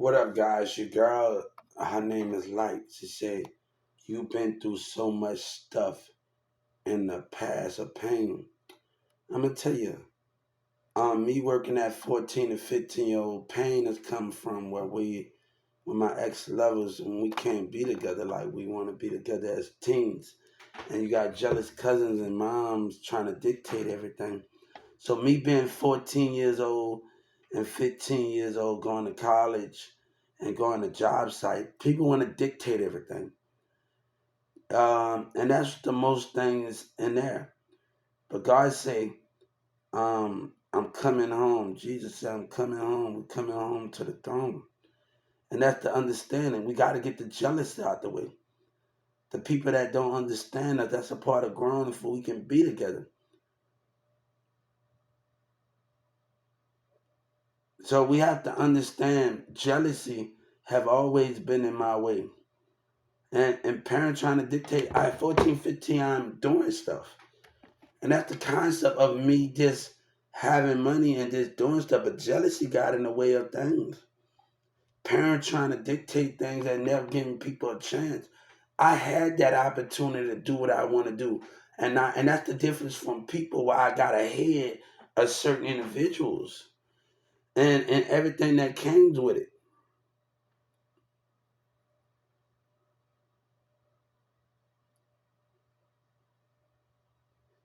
What up, guys? Your girl, her name is Light. She said, "You've been through so much stuff in the past of pain." I'm gonna tell you, me working at 14 and 15-year-old, pain has come from with my ex lovers, when we can't be together like we want to be together as teens, and you got jealous cousins and moms trying to dictate everything. So me being 14 years old and 15 years old, going to college and going to job site, people want to dictate everything. And that's the most things in there. But God say, I'm coming home. Jesus said, I'm coming home. We're coming home to the throne. And that's the understanding. We got to get the jealousy out the way. The people that don't understand that that's a part of growing for we can be together. So we have to understand jealousy have always been in my way. And parents trying to dictate. At 14, 15, I'm doing stuff. And that's the concept of me just having money and just doing stuff. But jealousy got in the way of things. Parents trying to dictate things and never giving people a chance. I had that opportunity to do what I want to do. And that's the difference from people where I got ahead of certain individuals and everything that came with it.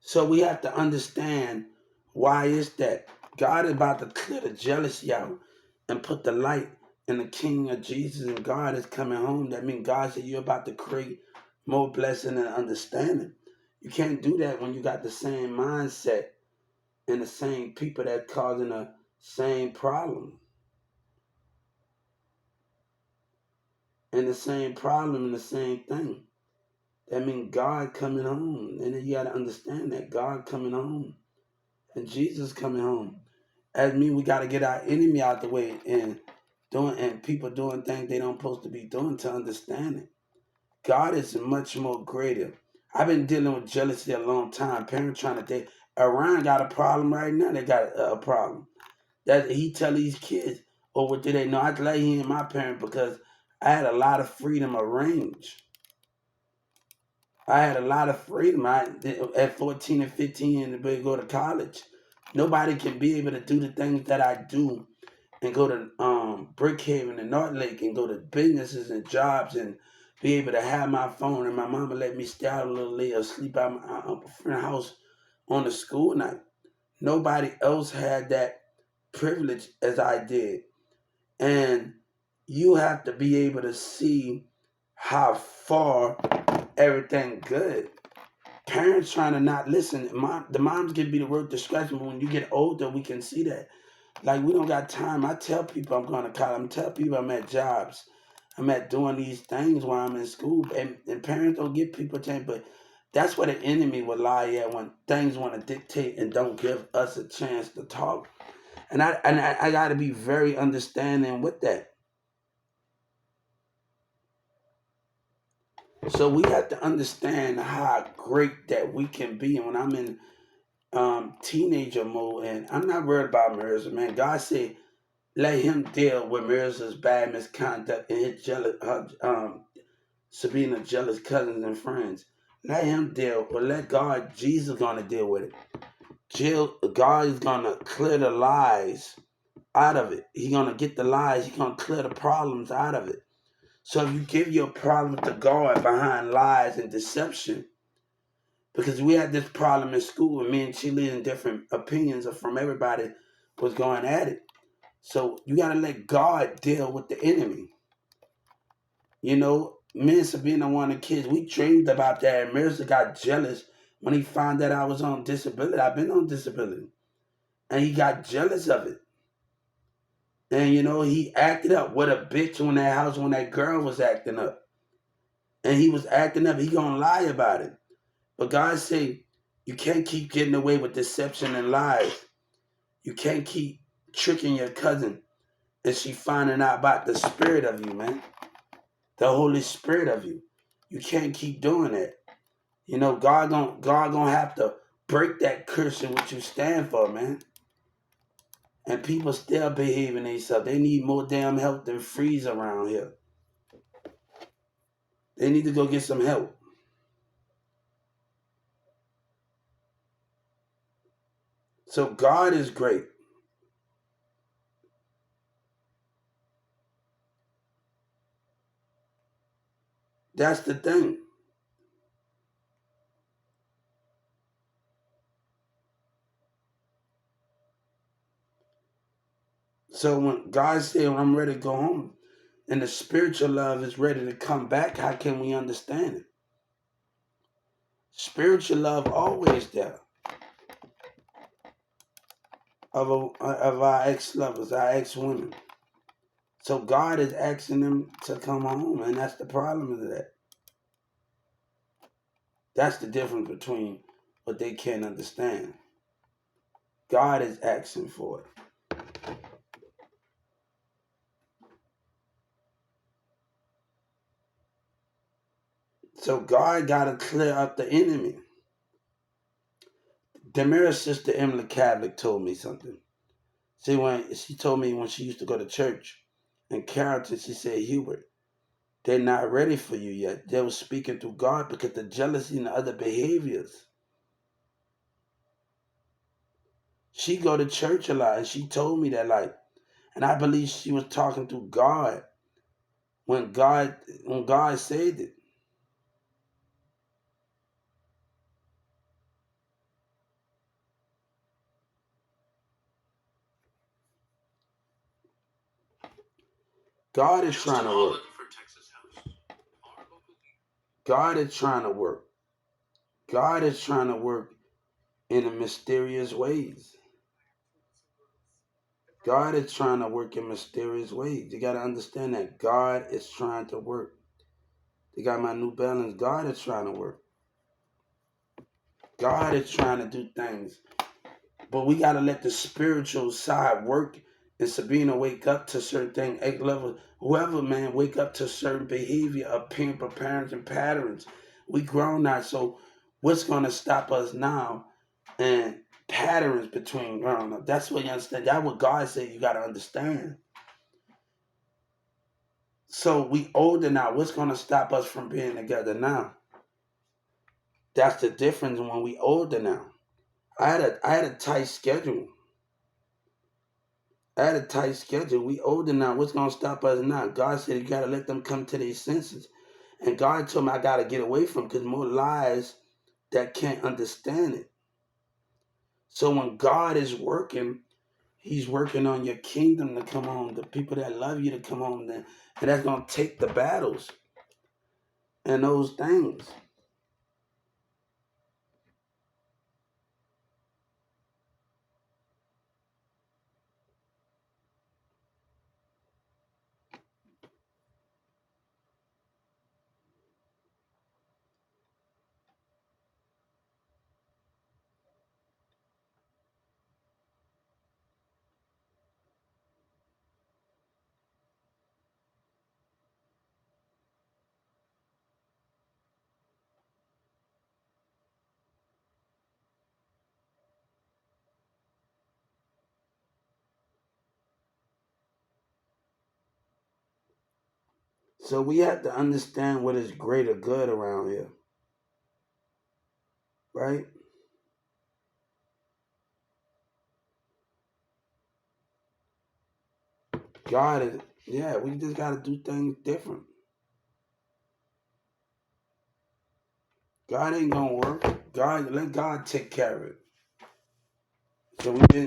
So we have to understand why is that. God is about to clear the jealousy out and put the light in the King of Jesus, and God is coming home. That means God said you're about to create more blessing and understanding. You can't do that when you got the same mindset and the same people that causing the same problem. And the same problem and the same thing. That means God coming home. And then you gotta understand that God coming home and Jesus coming home. That means we gotta get our enemy out the way and people doing things they don't supposed to be doing to understand it. God is much more greater. I've been dealing with jealousy a long time. Parents trying to date. Iran got a problem right now. They got a problem. That he tell these kids, or what do they know? I let he and my parent because I had a lot of freedom of range. I had a lot of freedom. At 14 and 15 and to go to college. Nobody can be able to do the things that I do and go to Brickhaven and North Lake and go to businesses and jobs and be able to have my phone. And my mama let me stay out a little late or sleep at my friend's house on the school night. Nobody else had that privilege as I did. And you have to be able to see how far everything good. Parents trying to not listen. The moms can be the word discretion, but when you get older, we can see that. Like we don't got time. I tell people I'm going to college. I'm tell people I'm at jobs. I'm at doing these things while I'm in school. And parents don't give people time, but that's where the enemy will lie at when things want to dictate and don't give us a chance to talk. And I got to be very understanding with that. So we have to understand how great that we can be. And when I'm in teenager mode, and I'm not worried about marriage, man. God said let him deal with Mirza's bad misconduct and his Sabina jealous cousins and friends. Let him deal, but let God, Jesus, gonna deal with it. God is gonna clear the lies out of it. He gonna get the lies. He gonna clear the problems out of it. So if you give your problem to God behind lies and deception, because we had this problem in school, and me and Chile and different opinions from everybody was going at it. So you gotta let God deal with the enemy. You know, me and Sabina, one of the kids, we dreamed about that. And Mirza got jealous when he found that I was on disability. I've been on disability. And he got jealous of it. And, you know, he acted up. What a bitch on that house when that girl was acting up. And he was acting up. He gonna lie about it. But God say, you can't keep getting away with deception and lies. You can't keep tricking your cousin. And she finding out about the spirit of you, man. The Holy Spirit of you. You can't keep doing that. You know, God gonna have to break that curse in what you stand for, man. And people still behaving themselves. They need more damn help than freeze around here. They need to go get some help. So God is great. That's the thing. So when God said, I'm ready to go home, and the spiritual love is ready to come back, how can we understand it? Spiritual love always there of our ex-lovers, our ex-women. So God is asking them to come home, and that's the problem of that. That's the difference between what they can't understand. God is asking for it. So God got to clear up the enemy. Demira's sister Emily Catholic told me something. See, when she told me when she used to go to church in Carrollton, she said, Hubert, they're not ready for you yet. They were speaking through God because the jealousy and the other behaviors. She go to church a lot, and she told me that, like, and I believe she was talking to God when God said it. God is trying to work. God is trying to work. God is trying to work in a mysterious ways. God is trying to work in mysterious ways. You got to understand that God is trying to work. You got my New Balance. God is trying to work. God is trying to do things. But we got to let the spiritual side work. And Sabina wake up to certain things. Egg level, whoever, man, wake up to certain behavior of parents and patterns. We grown now. So what's going to stop us now? And patterns between grown up. That's what you understand. That's what God said you got to understand. So we older now. What's going to stop us from being together now? That's the difference when we older now. I had a tight schedule. I had a tight schedule. We older now. What's gonna stop us now? God said you gotta let them come to their senses. And God told me I gotta get away from because more lies that can't understand it. So when God is working, He's working on your kingdom to come home, the people that love you to come home, and that's gonna take the battles and those things. So we have to understand what is greater good around here, right? God is, yeah, we just got to do things different. God ain't going to work. God, let God take care of it. So we been